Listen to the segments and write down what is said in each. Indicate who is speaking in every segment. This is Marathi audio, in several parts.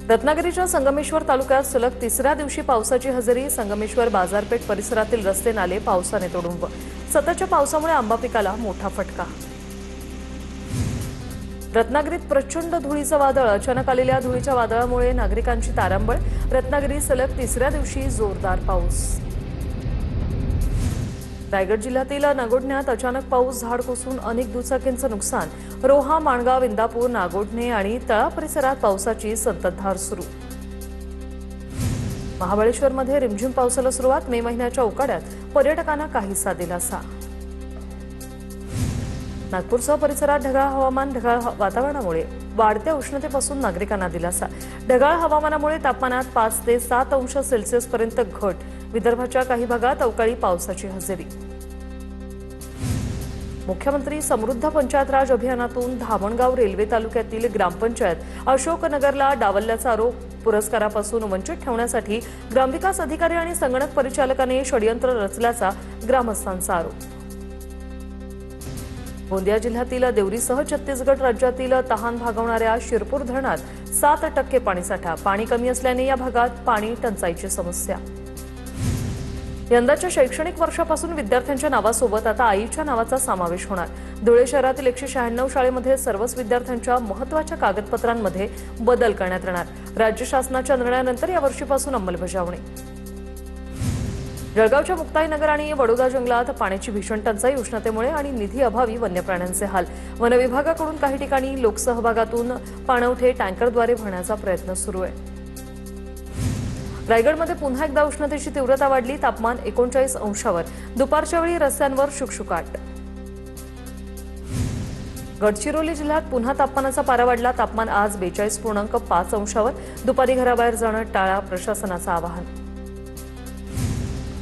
Speaker 1: रत्नागिरीच्या संगमेश्वर तालुक्यात सलग तिसऱ्या दिवशी पावसाची हजेरी. संगमेश्वर बाजारपेठ परिसरातील रस्ते नाले पावसाने तुडुंब. सततच्या पावसामुळे आंबा पिकाला मोठा फटका. रत्नागिरीत प्रचंड धुळीचं वादळ. अचानक आलेल्या धुळीच्या वादळामुळे नागरिकांची तारांबळ. रत्नागिरीत सलग तिसऱ्या दिवशी जोरदार पाऊस. रायगड जिल्ह्यातील नागोठण्यात अचानक पाऊस. झाड कोसळून अनेक दुचाकींचं नुकसान. रोहा, माणगाव, इंदापूर, नागोठणे आणि तळा परिसरात पावसाची संततधार सुरू. महाबळेश्वरमध्ये रिमझिम पावसाला सुरुवात. मे महिन्याच्या उकाड्यात पर्यटकांना काहीसा दिलासा. नागपूरसह परिसरात ढगाळ हवामान. ढगाळ वातावरणामुळे वाढत्या उष्णतेपासून नागरिकांना दिलासा. ढगाळ हवामानामुळे तापमानात 5 ते 7 अंश सेल्सिअस पर्यंत घट. विदर्भाच्या काही भागात अवकाळी पावसाची हजेरी. मुख्यमंत्री समृद्ध पंचायत राज अभियानातून धामणगाव रेल्वे तालुक्यातील ग्रामपंचायत अशोकनगरला डावलल्याचा आरोप. पुरस्कारापासून वंचित ठेवण्यासाठी ग्रामविकास अधिकारी आणि संगणक परिचालकाने षडयंत्र रचल्याचा ग्रामस्थांचा आरोप. गोंदिया जिल्ह्यातील देवरीसह छत्तीसगड राज्यातील तहान भागवणाऱ्या शिरपूर धरणात 7% पाणीसाठा. पाणी कमी असल्याने या भागात पाणी टंचाईची समस्या. यंदाच्या शैक्षणिक वर्षापासून विद्यार्थ्यांच्या नावासोबत आता आईच्या नावाचा समावेश होणार. धुळे शहरातील 196 शाळेमध्ये सर्वच विद्यार्थ्यांच्या महत्त्वाच्या कागदपत्रांमध्ये बदल करण्यात येणार. राज्य शासनाच्या निर्णयानंतर या वर्षीपासून अंमलबजावणी. जळगावच्या मुक्ताईनगर आणि वडोदा जंगलात पाण्याची भीषण टंचाई. उष्णतेमुळे आणि निधी अभावी वन्य प्राण्यांचे हाल. वन विभागाकडून काही ठिकाणी लोकसहभागातून पाणवठे टँकरद्वारे भरण्याचा प्रयत्न सुरू आहे. रायगडमध्ये पुन्हा एकदा उष्णतेची तीव्रता वाढली. तापमान 39 अंशावर. दुपारच्या वेळी रस्त्यांवर शुकशुकाट. गडचिरोली जिल्ह्यात पुन्हा तापमानाचा पारा वाढला. तापमान आज 42.5 अंशावर. दुपारी घराबाहेर जाणं टाळा. प्रशासनाचं आवाहन.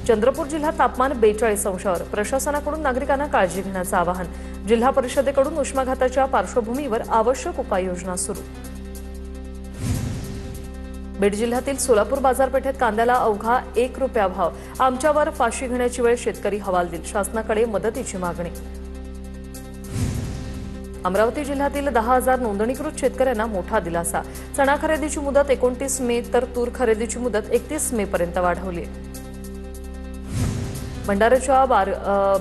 Speaker 1: चंद्रपूर जिल्ह्यात तापमान 42 अंशावर. प्रशासनाकडून नागरिकांना काळजी घेण्याचं आवाहन. जिल्हा परिषदेकडून उष्माघाताच्या पार्श्वभूमीवर आवश्यक उपाययोजना सुरू. बीड जिल्ह्यातील सोलापूर बाजारपेठेत कांद्याला अवघा ₹1 भाव. आमच्यावर फाशी घेण्याची वेळ. शेतकरी हवालदिल. शासनाकडे मदतीची मागणी. अमरावती जिल्ह्यातील 10,000 नोंदणीकृत शेतकऱ्यांना मोठा दिलासा. चणा खरेदीची मुदत 29 मे तर तूर खरेदीची मुदत 31 मे पर्यंत वाढवली. भंडाऱ्याच्या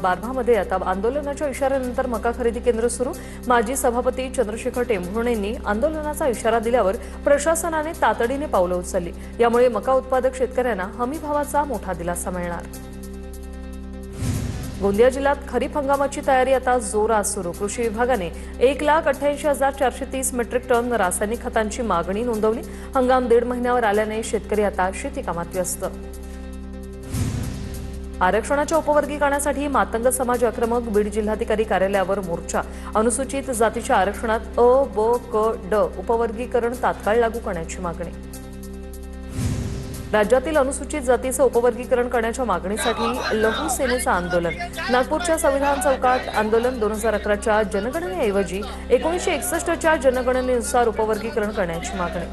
Speaker 1: बारभामध्ये आता आंदोलनाच्या इशाऱ्यानंतर मका खरेदी केंद्र सुरू. माजी सभापती चंद्रशेखर टेंभुर्णेंनी आंदोलनाचा इशारा दिल्यावर प्रशासनाने तातडीने पावलं उचलली. यामुळे मका उत्पादक शेतकऱ्यांना हमी भावाचा मोठा दिलासा मिळणार. गोंदिया जिल्ह्यात खरीप हंगामाची तयारी आता जोरात सुरू. कृषी विभागाने 1,88,430 मेट्रिक टन रासायनिक खतांची मागणी नोंदवली. हंगाम 1.5 महिन्यावर आल्याने शेतकरी आता शेती कामात व्यस्त. आरक्षणाच्या उपवर्गीकरणासाठी मातंग समाज आक्रमक. बीड जिल्हाधिकारी कार्यालयावर मोर्चा. अनुसूचित जातीच्या आरक्षणात अ, ब, क, ड उपवर्गीकरण तात्काळ लागू करण्याची मागणी. राज्यातील अनुसूचित जातीचं उपवर्गीकरण करण्याच्या मागणीसाठी लघु सेनेचं आंदोलन. नागपूरच्या संविधान चौकात आंदोलन. 2011च्या जनगणनेऐवजी 1961च्या जनगणनेनुसार उपवर्गीकरण करण्याची मागणी.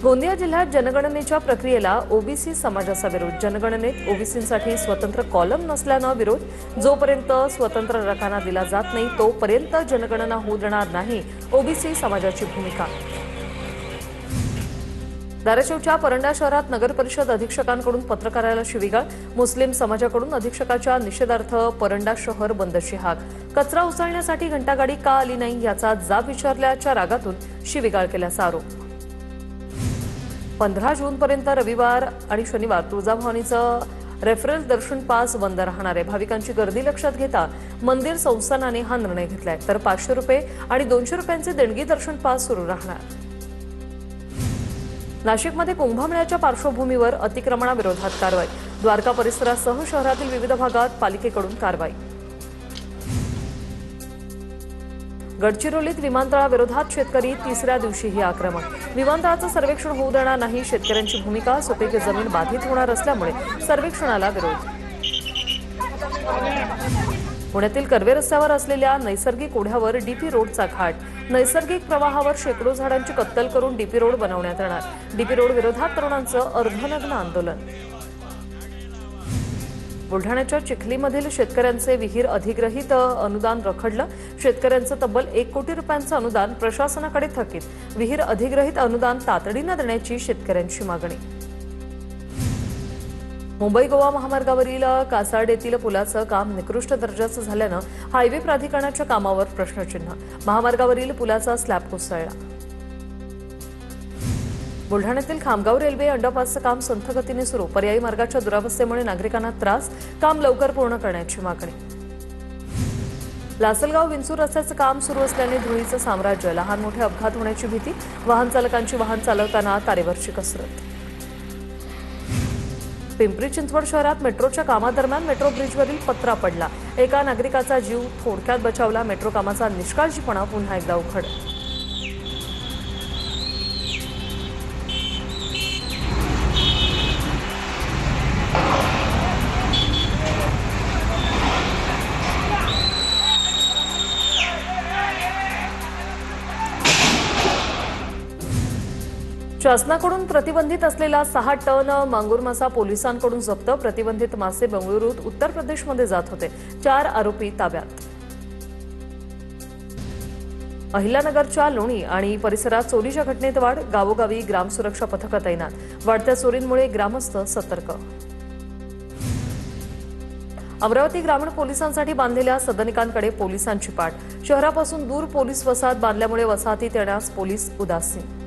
Speaker 1: गोंदिया जिल्ह्यात जनगणनेच्या प्रक्रियेला ओबीसी समाजाचा विरोध. जनगणनेत ओबीसींसाठी स्वतंत्र कॉलम नसल्यानं विरोध. जोपर्यंत स्वतंत्र रकाना दिला जात नाही तोपर्यंत जनगणना होऊ देणार नाही. ओबीसी समाजाची भूमिका. धाराशिवच्या परंडा शहरात नगर परिषद अधीक्षकांकडून पत्रकाराला शिवीगाळ. मुस्लिम समाजाकडून अधीक्षकाच्या निषेधार्थ परंडा शहर बंदची हाक. कचरा उचलण्यासाठी घंटागाडी का आली नाही याचा जाब विचारल्याच्या रागातून शिवीगाळ केल्याचा आरोप. 15 जूनपर्यंत रविवार आणि शनिवार तुळजाभवानीचं रेफरल दर्शन पास बंद राहणार आहे. भाविकांची गर्दी लक्षात घेता मंदिर संस्थानाने हा निर्णय घेतलाय. तर ₹500 आणि ₹200 देणगी दर्शन पास सुरू राहणार. नाशिकमध्ये कुंभमेळ्याच्या पार्श्वभूमीवर अतिक्रमणाविरोधात कारवाई. द्वारका परिसरासह शहरातील विविध भागात पालिकेकडून कारवाई. गडचिरोलीत विमानतळाविरोधात शेतकरी तिसऱ्या दिवशीही आक्रमक. विमानतळाचं सर्वेक्षण होऊ देणार नाही. शेतकऱ्यांची भूमिका. सुपीक जमीन बाधित होणार असल्यामुळे सर्वेक्षणाला विरोध. पुण्यातील कर्वे रस्त्यावर असलेल्या नैसर्गिक ओढ्यावर डीपी रोडचा घाट. नैसर्गिक प्रवाहावर शेकडो झाडांची कत्तल करून डीपी रोड बनवण्यात येणार. डीपी रोड विरोधात तरुणांचं अर्धनग्न आंदोलन. बुलढाण्याच्या चिखलीमधील शेतकऱ्यांचे विहीर अधिग्रहित अनुदान रखडलं. शेतकऱ्यांचं तब्बल 1 कोटी रुपयांचं अनुदान प्रशासनाकडे थकीत. विहीर अधिग्रहित अनुदान तातडीने देण्याची शेतकऱ्यांची मागणी. मुंबई गोवा महामार्गावरील कासार्ड येथील पुलाचं काम निकृष्ट दर्जाचं झाल्यानं हायवे प्राधिकरणाच्या कामावर प्रश्नचिन्ह. महामार्गावरील पुलाचा स्लॅब कोसळला. बुलढाण्यातील खामगाव रेल्वे अंडरपासचं काम संथ गतीने सुरू. पर्यायी मार्गाच्या दुरावस्थेमुळे नागरिकांना त्रास. काम लवकर पूर्ण करण्याची मागणी. लासलगाव विंचूर रस्त्याचं काम सुरू असल्याने धुळीचं साम्राज्य. लहान मोठे अपघात होण्याची भीती. वाहन चालकांची वाहन चालवताना तारेवरची कसरत. पिंपरी चिंचवड शहरात मेट्रोच्या कामादरम्यान मेट्रो ब्रिजवरील पत्रा पडला. एका नागरिकाचा जीव थोडक्यात बचावला. मेट्रो कामाचा निष्काळजीपणा पुन्हा एकदा उघड. शासनाकडून प्रतिबंधित असलेला 6 टन मांगूर मासा पोलिसांकडून जप्त. प्रतिबंधित मासे बंगळुरूत उत्तर प्रदेशमध्ये जात होते. 4 आरोपी ताब्यात. अहिल्यानगरच्या लोणी आणि परिसरात चोरीच्या घटनेत वाढ. गावोगावी ग्रामसुरक्षा पथकं तैनात. वाढत्या चोरींमुळे ग्रामस्थ सतर्क. अमरावती ग्रामीण पोलिसांसाठी बांधलेल्या सदनिकांकडे पोलिसांची पाठ. शहरापासून दूर पोलीस वसाहत बांधल्यामुळे वसाहतीत येण्यास पोलीस उदासीन.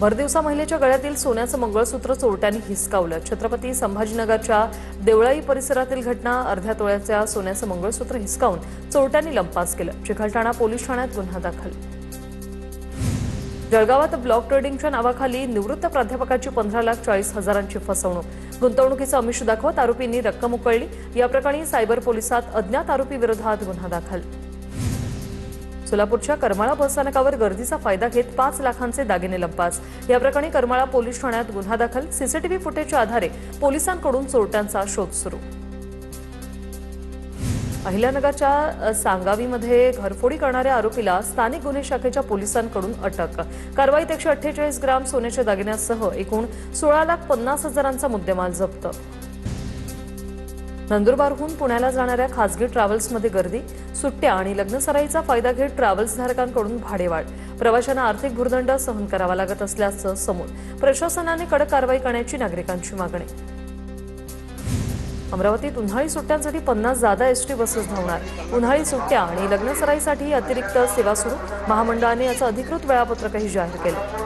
Speaker 1: भरदिवसा महिलेच्या गळ्यातील सोन्याचं मंगळसूत्र चोरट्यांनी हिसकावलं. छत्रपती संभाजीनगरच्या देवळाई परिसरातील घटना. अर्ध्या तोळ्याच्या सोन्याचं मंगळसूत्र हिसकावून चोरट्यांनी लंपास केलं. चिखलठाणा पोलीस ठाण्यात गुन्हा दाखल. जळगावात ब्लॉक ट्रेडिंगच्या नावाखाली निवृत्त प्राध्यापकाची 15,40,000ची फसवणूक. गुंतवणुकीचं आमिष दाखवत आरोपींनी रक्कम उकळली. या प्रकरणी सायबर पोलिसात अज्ञात आरोपी विरोधात गुन्हा दाखल. सोलापूरच्या करमाळा बसस्थानकावर गर्दीचा फायदा घेत 5 लाखांचे दागिने लंपास. या प्रकरणी करमाळा पोलीस ठाण्यात गुन्हा दाखल. सीसीटीव्ही फुटेजच्या आधारे पोलिसांकडून चोरट्यांचा शोध सुरू. अहिल्यानगरच्या सांगावीमध्ये घरफोडी करणाऱ्या आरोपीला स्थानिक गुन्हे शाखेच्या पोलिसांकडून अटक. कारवाईत 148 ग्राम सोन्याच्या दागिन्यासह एकूण 16,50,000चा मुद्देमाल जप्त. नंदुरबारहून पुण्याला जाणाऱ्या खासगी ट्रॅव्हल्समध्ये गर्दी. सुट्ट्या आणि लग्नसराईचा फायदा घेत ट्रॅव्हल्सधारकांकडून भाडेवाढ. प्रवाशांना आर्थिक भुर्दंड सहन करावा लागत असल्याचं समोर. प्रशासनाने कडक कारवाई करण्याची नागरिकांची मागणी. अमरावतीत उन्हाळी सुट्ट्यांसाठी 50 जादा एसटी बसेस धावणार. उन्हाळी सुट्ट्या आणि लग्नसराईसाठी अतिरिक्त सेवा सुरू. महामंडळाने याचं अधिकृत वेळापत्रकही जाहीर केलं.